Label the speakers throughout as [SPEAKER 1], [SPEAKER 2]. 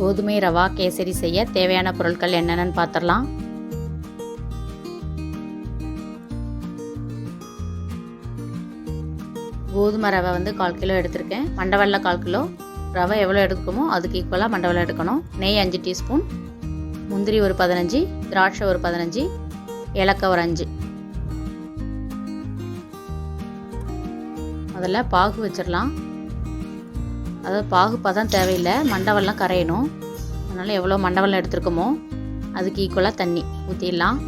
[SPEAKER 1] கோதுமை ரவா கேசரி செய்ய தேவையான பொருட்கள் என்னென்னு பார்த்துடலாம். கோதுமை ரவை 1/4 கிலோ எடுத்திருக்கேன். மண்டவெல்ல 1/4 கிலோ. ரவை எவ்வளோ எடுக்குமோ அதுக்கு ஈக்குவலாக மண்டவெல்ல எடுக்கணும். நெய் 5 டீஸ்பூன், முந்திரி ஒரு 15, திராட்சை ஒரு 15, ஏலக்காய் ஒரு 5. முதல்ல பாகு வச்சிடலாம். அதாவது பாகு பதம் தேவையில்லை, மண்டவெல்லம் கரையணும். அதனால் எவ்வளோ மண்டவெல்லம் எடுத்துருக்கோமோ அதுக்கு ஈக்குவலாக தண்ணி ஊற்றிடலாம்.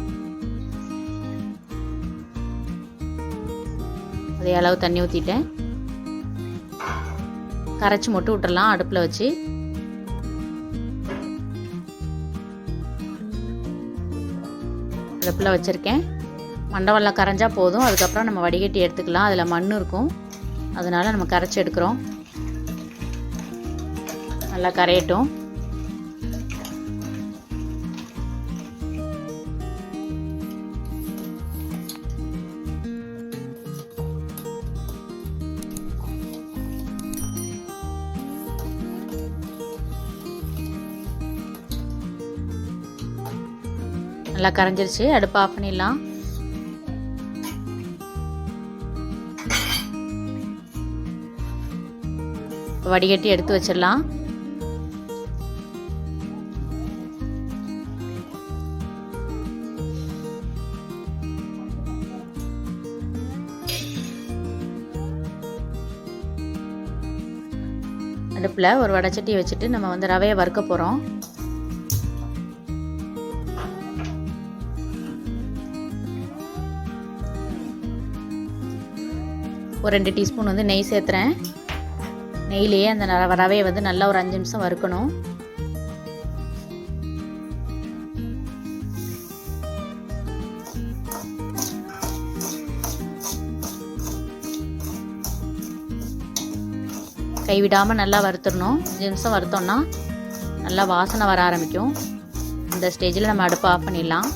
[SPEAKER 1] அதே அளவு தண்ணி ஊற்றிட்டேன். கரைச்சி மட்டும் விட்டுறலாம் அடுப்பில் வச்சு. அடுப்பில் வச்சுருக்கேன். மண்டவெல்லம் கரைஞ்சா போதும். அதுக்கப்புறம் நம்ம வடிகட்டி எடுத்துக்கலாம். அதில் மண் இருக்கும், அதனால் நம்ம கரைச்சி எடுக்கிறோம். நல்லா கரையட்டும். நல்லா கரைஞ்சிருச்சு. அடுப்பு ஆஃப் பண்ணிடலாம். வடிகட்டி எடுத்து வச்சிடலாம். அடுப்பில் ஒரு வடைச்சட்டியை வச்சுட்டு நம்ம ரவையை வறுக்க போகிறோம். ஒரு 2 டீஸ்பூன் நெய் சேர்த்துறேன். நெய்லேயே அந்த ரவையை நல்லா ஒரு 5 நிமிஷம் வறுக்கணும். கைவிடாமல் நல்லா வறுத்துடணும். 5 நிமிஷம் வறுத்தோம்னா நல்லா வாசனை வர ஆரம்பிக்கும். இந்த ஸ்டேஜில் நம்ம அடுப்பை ஆஃப் பண்ணிடலாம்.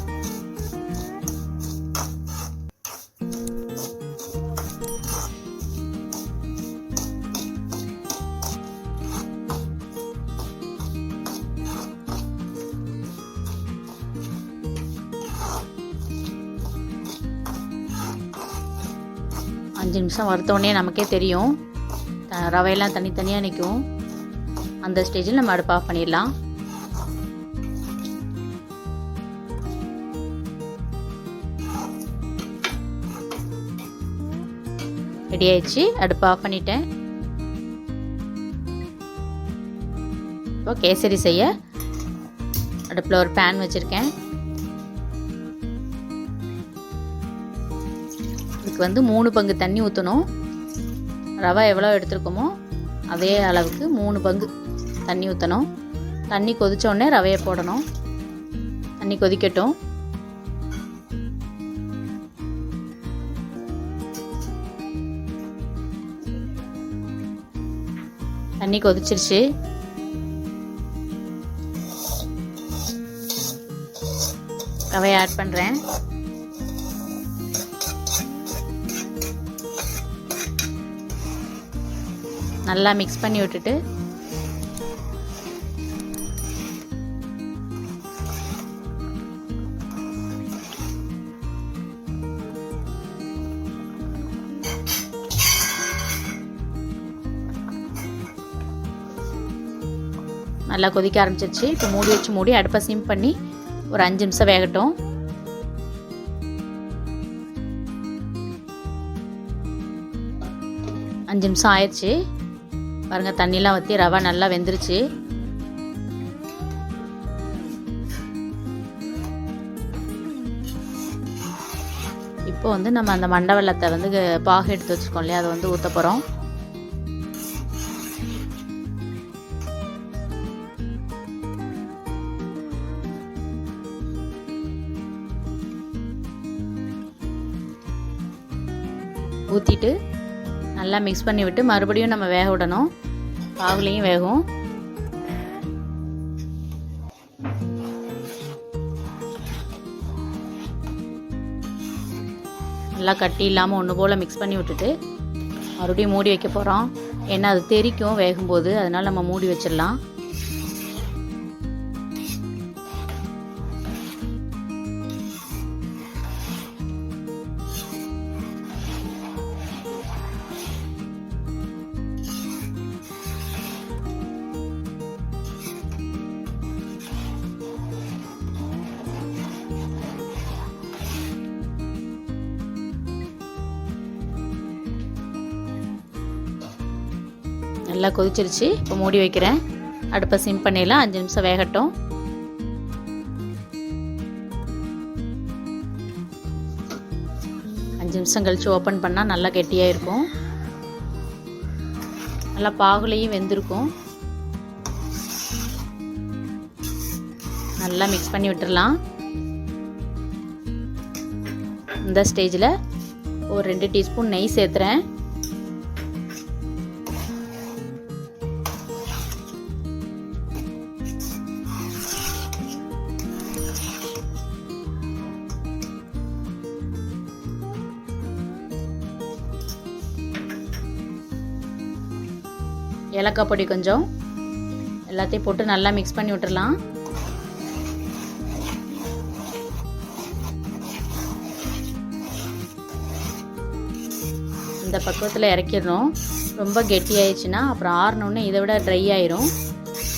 [SPEAKER 1] அஞ்சு நிமிஷம் வறுத்தோடனே நமக்கே தெரியும் ரவையெல்லாம் தனித்தனியாக நிற்கும். அந்த ஸ்டேஜில் நம்ம அடுப்பு ஆஃப் பண்ணிடலாம். ரெடி ஆயிடுச்சு. அடுப்பு ஆஃப் பண்ணிட்டேன். இப்போ கேசரி செய்ய அடுப்பில் ஒரு பேன் வச்சுருக்கேன். இதுக்கு 3 பங்கு தண்ணி ஊற்றணும். ரவை எவ்வளோ எடுத்துருக்கோமோ அதே அளவுக்கு 3 பங்கு தண்ணி ஊற்றணும். தண்ணி கொதித்தோடனே ரவையை போடணும். தண்ணி கொதிக்கட்டும். தண்ணி கொதிச்சிருச்சு. ரவையை ஆட் பண்ணுறேன். நல்லா மிக்ஸ் பண்ணி விட்டுட்டு நல்லா கொதிக்க ஆரம்பிச்சிருச்சு. இப்போ மூடி அடுப்பை சிம் பண்ணி ஒரு 5 நிமிஷம் வேகட்டும். அஞ்சு நிமிஷம் ஆயிடுச்சு. பாருங்கள், தண்ணிலாம் ஊற்றி ரவை நல்லா வெந்துருச்சு. இப்போ நம்ம அந்த மண்டவெல்லத்தை பாகு எடுத்து வச்சுருக்கோம் இல்லையா, அதை ஊற்ற போகிறோம். ஊற்றிட்டு நல்லா மிக்ஸ் பண்ணி விட்டு மறுபடியும் நம்ம வேக விடணும். பாகுலையும் வேகும். நல்லா கட்டி இல்லாமல் ஒன்று போல் மிக்ஸ் பண்ணி விட்டுட்டு மறுபடியும் மூடி வைக்க போகிறோம். ஏன்னா அது தெறிக்கும் வேகும்போது, அதனால் நம்ம மூடி வச்சிடலாம். நல்லா கொதிச்சிருச்சு. இப்போ மூடி வைக்கிறேன். அடுப்பை சிம் பண்ணிடலாம். 5 நிமிஷம் வேகட்டும். அஞ்சு நிமிஷம் கழித்து ஓப்பன் பண்ணால் நல்லா கெட்டியாக இருக்கும். நல்லா பாகுலையும் வெந்திருக்கும். நல்லா மிக்ஸ் பண்ணி விட்டுடலாம். இந்த ஸ்டேஜில் ஒரு 2 டீஸ்பூன் நெய் சேர்த்துறேன். ஏலக்காய் பொடி கொஞ்சம், எல்லாத்தையும் போட்டு நல்லா மிக்ஸ் பண்ணி விட்டுடலாம். இந்த பக்குவத்தில் இறக்கிடணும். ரொம்ப கெட்டி ஆயிடுச்சுன்னா அப்புறம் ஆறணுன்னு இதை விட ட்ரை ஆயிரும்.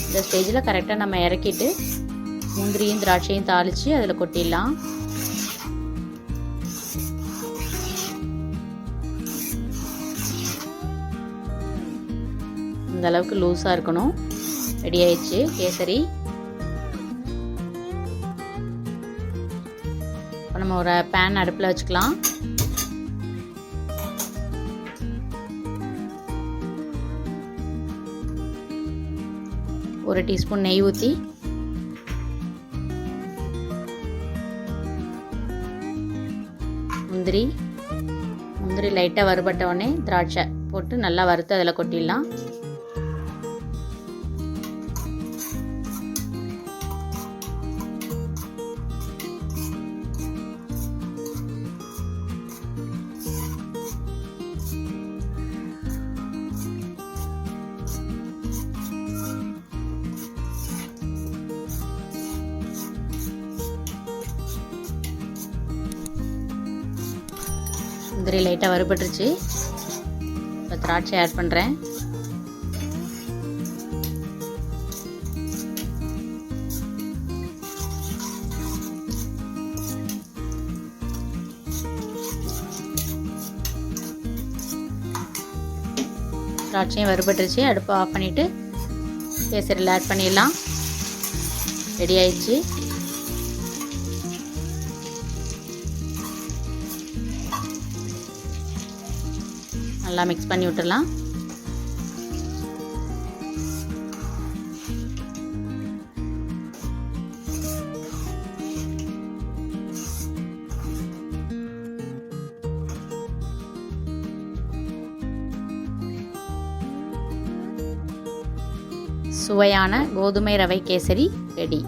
[SPEAKER 1] இந்த ஸ்டேஜில் கரெக்டாக நம்ம இறக்கிட்டு முந்திரியும் திராட்சையும் தாளித்து அதில் கொட்டிடலாம். இந்த அளவுக்கு லூஸாக இருக்கணும். ரெடி ஆயிடுச்சு கேசரி. இப்போ நம்ம ஒரு பேன் அடுப்பில் வச்சுக்கலாம். ஒரு டீஸ்பூன் நெய் ஊற்றி முந்திரி லைட்டாக வறுபட்ட உடனே திராட்சை போட்டு நல்லா வறுத்து அதில் கொட்டிடலாம். முந்திரி லைட்டாக வறுபட்டுருச்சு. இப்போ திராட்சை ஆட் பண்ணுறேன். திராட்சையும் வறுபட்டுருச்சு. அடுப்பை ஆஃப் பண்ணிவிட்டு கேசரியில் ஆட் பண்ணிடலாம். ரெடி ஆயிடுச்சு. நல்லா மிக்ஸ் பண்ணி விட்டுடலாம். சுவையான கோதுமை ரவை கேசரி ரெடி.